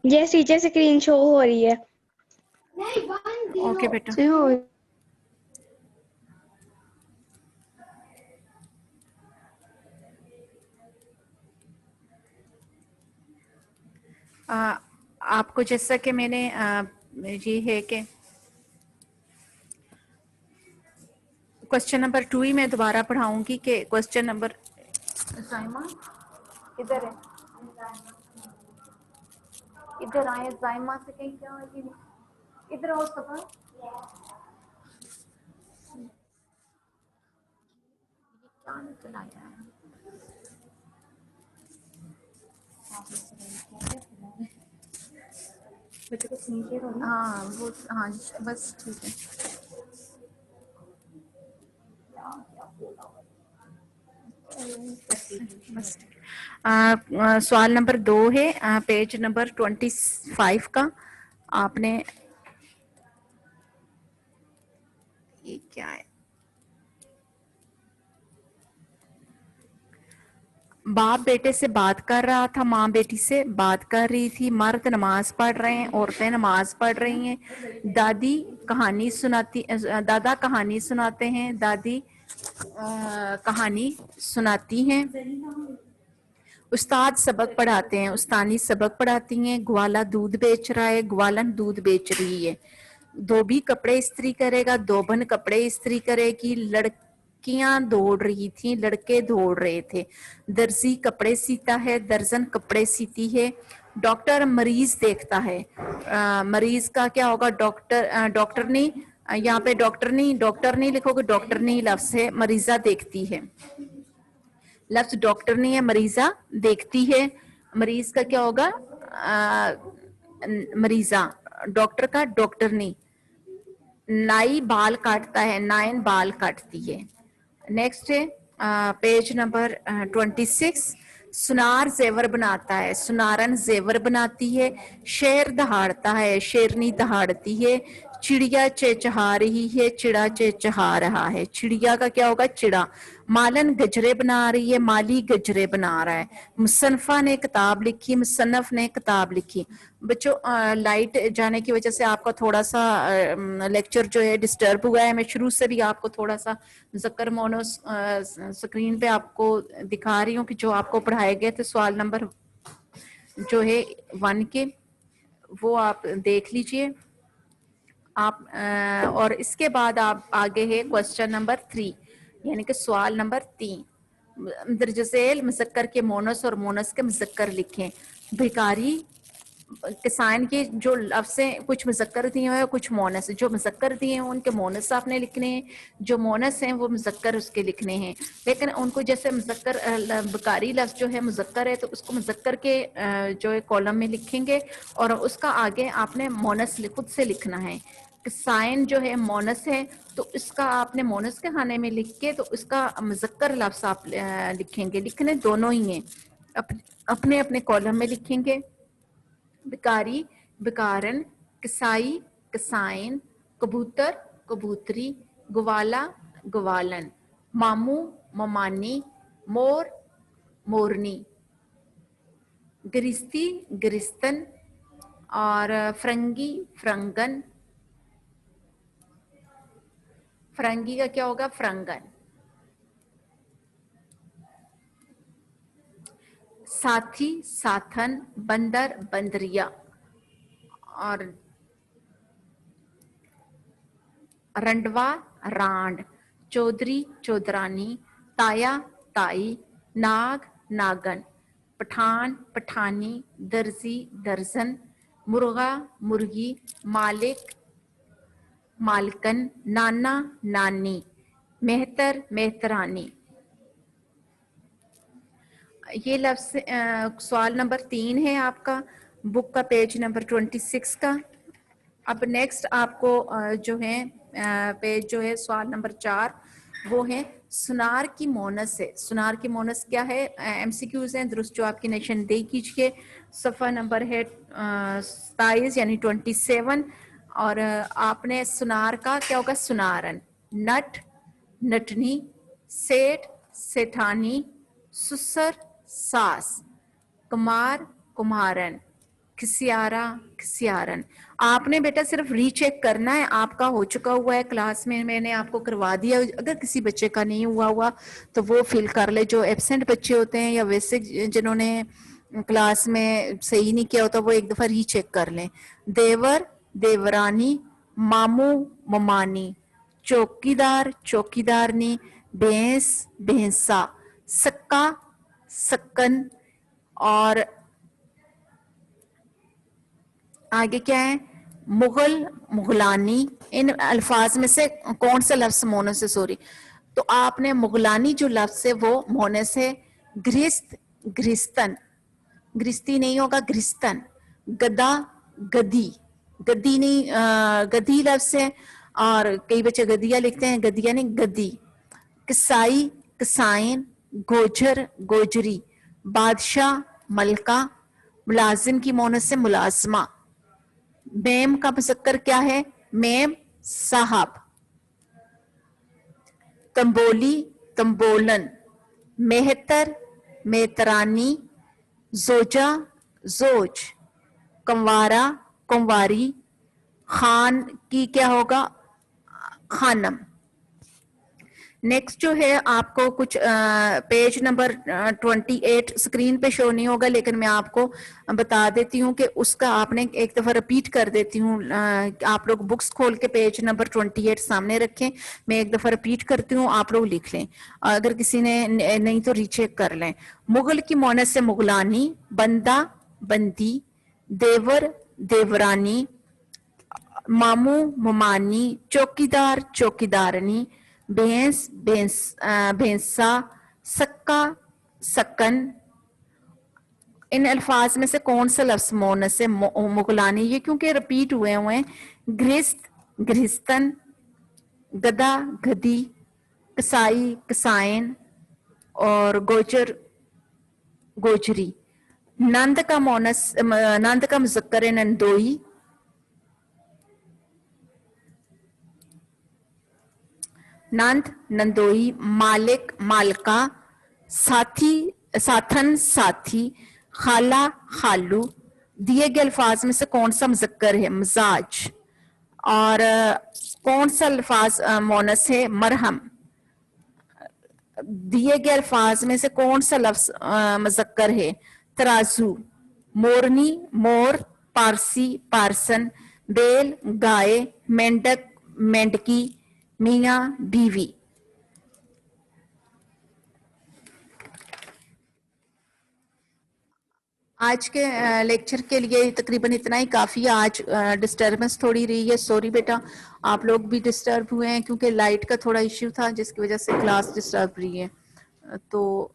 Yes teacher screen show हो रही है। ओके बेटा। आपको जैसा कि मैंने ये है कि क्वेश्चन नंबर 2 ही मैं दोबारा पढ़ाऊंगी कि क्वेश्चन नंबर जायमा इधर है, इधर आए जायमा से कहीं क्या है, इधर आओ सब, क्या निकल आया है। हाँ वो हाँ बस ठीक है। बस सवाल नंबर 2 है, पेज नंबर 25 का। आपने ये क्या है, बाप बेटे से बात कर रहा था, माँ बेटी से बात कर रही थी, मर्द नमाज पढ़ रहे हैं, औरतें नमाज पढ़ रही हैं, दादी कहानी सुनाती, दादा कहानी सुनाते हैं, दादी कहानी सुनाती हैं, उस्ताद सबक पढ़ाते हैं, उस्तानी सबक पढ़ाती हैं, ग्वाला दूध बेच रहा है, ग्वालन दूध बेच रही है, धोबी कपड़े इस्त्री करेगा, धोबन कपड़े इस्त्री करेगी, लड़कियां दौड़ रही थी, लड़के दौड़ रहे थे, दर्जी कपड़े सीता है, दर्जन कपड़े सीती है, डॉक्टर मरीज देखता है, मरीज का क्या होगा, डॉक्टर नहीं, यहाँ पे डॉक्टर नहीं लिखोगे, डॉक्टर नहीं लफ्ज है, मरीजा देखती है, लफ्ज डॉक्टर नहीं है, मरीजा देखती है, मरीज का क्या होगा, मरीजा, डॉक्टर का डॉक्टर नहीं, नाई बाल काटता है, नायन बाल काटती है। नेक्स्ट है पेज नंबर 26, सुनार जेवर बनाता है, सुनारन जेवर बनाती है, शेर दहाड़ता है, शेरनी दहाड़ती है, चिड़िया चेचहा रही है, चिड़ा चेचहा रहा है, चिड़िया का क्या होगा, चिड़ा, मालन गजरे बना रही है, माली गजरे बना रहा है, मुसन्फा ने किताब लिखी, मुसन्नफ ने किताब लिखी। बच्चों लाइट जाने की वजह से आपका थोड़ा सा लेक्चर जो है डिस्टर्ब हुआ है, मैं शुरू से भी आपको थोड़ा सा मुज़क्कर मोनोस स्क्रीन पे आपको दिखा रही हूँ कि जो आपको पढ़ाए गए थे सवाल नंबर जो है 1 के, वो आप देख लीजिए आप, और इसके बाद आप आगे है क्वेश्चन नंबर 3 यानी कि सवाल नंबर 3, दरजसेल मुज़क्कर के मोनस और मोनस के मुज़क्कर लिखें। भिखारी किसान के जो लफ्ज़ हैं कुछ मुज़क्कर दिए हुए हैं, कुछ मोनस, जो मुज़क्कर दिए हैं उनके मोनस आपने लिखने हैं, जो मोनस हैं वो मुज़क्कर उसके लिखने हैं, लेकिन उनको जैसे मुज़क्कर भिखारी लफ्ज़ जो है मुज़क्कर है तो उसको मुज़क्कर के जो है कॉलम में लिखेंगे और उसका आगे आपने मोनस खुद से लिखना है। साइन जो है मोनस है तो इसका आपने मोनस के खाने में लिख के तो इसका मुज़क्कर लफ्ज़ आप लिखेंगे, लिखने दोनों ही हैं, अपने अपने कॉलम में लिखेंगे। भिकारी भिकारन, किसाई किसाइन, कबूतर कबूतरी, ग्वाला ग्वालन, मामू ममानी, मोर मोरनी, गिरिस्ती गिरिस्तन और फरंगी फ्रंगन, फरंगी का क्या होगा, फ्रंगन, साथी साथन, बंदर बंदरिया और रंडवा रांड, चौधरी चौधरानी, ताया ताई, नाग नागन, पठान पठानी, दर्जी दर्जन, मुर्गा मुर्गी, मालिक मालकन, नाना नानी, मेहतर मेहतरानी। ये लफ्ज सवाल नंबर 3 है आपका बुक का पेज नंबर 26 का। अब नेक्स्ट आपको जो है पेज जो है सवाल नंबर 4 वो है सुनार की मोनस है। सुनार की मोनस क्या है, एमसीक्यूज हैं, दुरुस्त जवाब की निशानदेही कीजिए। सफ़ा नंबर है 27 यानी 27 और आपने सुनार का क्या होगा, सुनारन, नट नटनी, सेठ सेठानी, सुसर सास, कुमार कुमारन, खिसियारा, खिसियारन। आपने बेटा सिर्फ रीचेक करना है, आपका हो चुका हुआ है क्लास में, मैंने आपको करवा दिया। अगर किसी बच्चे का नहीं हुआ तो वो फिल कर ले, जो एब्सेंट बच्चे होते हैं या वैसे जिन्होंने क्लास में सही नहीं किया होता वो एक दफा रीचेक कर लें। देवर, देवरानी, मामू, ममानी, चौकीदार, चौकीदारनी, भैंस, भैंसा, सक्का, सक्कन, और आगे क्या है, मुगल, मुगलानी। इन अल्फाज में से कौन सा लफ्ज मोनस है? सॉरी, तो आपने मुगलानी जो लफ्ज है वो मोनस है। ग्रिस्त, ग्रिस्तन, ग्रिस्ती नहीं होगा, ग्रिस्तन। गदा, गदी, गदी नहीं, गदी लफ्ज है, और कई बच्चे गदिया लिखते हैं, गदिया नहीं, गदी। कसाई, कसाइन, गोजर, गोजरी, बादशाह, मलका, मुलाजिम की मोनस से मुलाजमा। मेम का मुज़क्कर क्या है? मेम, साहब। तंबोली, तंबोलन, मेहतर, मेहतरानी, जोजा, जोज, कंवारा, कंवारी। खान की क्या होगा? खानम। नेक्स्ट जो है आपको कुछ पेज नंबर 28 स्क्रीन पे शो नहीं होगा, लेकिन मैं आपको बता देती हूँ कि उसका आपने एक दफा रिपीट कर देती हूँ। आप लोग बुक्स खोल के पेज नंबर 28 सामने रखें, मैं एक दफा रिपीट करती हूँ, आप लोग लिख लें। अगर किसी ने नहीं तो रीचेक कर लें। मुगल की मोनस से मुगलानी, बंदा, बंदी, देवर, देवरानी, मामू, ममानी, चौकीदार, चौकीदारनी, भैंस, भैंसा, सक्का, सक्कन। इन अल्फाज में से कौन सा लफ्ज मोनस है? मुगलानी, ये क्योंकि रिपीट हुए हैं। ग्रिस्त, ग्रिस्तन, गदा, गदी, कसाई, कसाइन, और गोजर, गोजरी। नंद का मोनस, नंद का मुज़क्कर है नंदोई। नंद, नंदोई। मालिक, मालका। साथी, साथन, साथी। खाला, खालू। दिए गए अल्फाज में से कौन सा मुज़क्कर है? मजाज। और कौन सा अल्फाज मोनस है? मरहम। दिए गए अल्फाज में से कौन सा लफ्ज मुज़क्कर है? तराजू। मोरनी, मोर। पारसी, पारसन। बैल, गाय। मेंढक, मेंढकी। मियाँ, बीवी। आज के लेक्चर के लिए तकरीबन इतना ही काफ़ी है। आज डिस्टर्बेंस थोड़ी रही है, सॉरी बेटा, आप लोग भी डिस्टर्ब हुए हैं क्योंकि लाइट का थोड़ा इश्यू था जिसकी वजह से क्लास डिस्टर्ब रही है। तो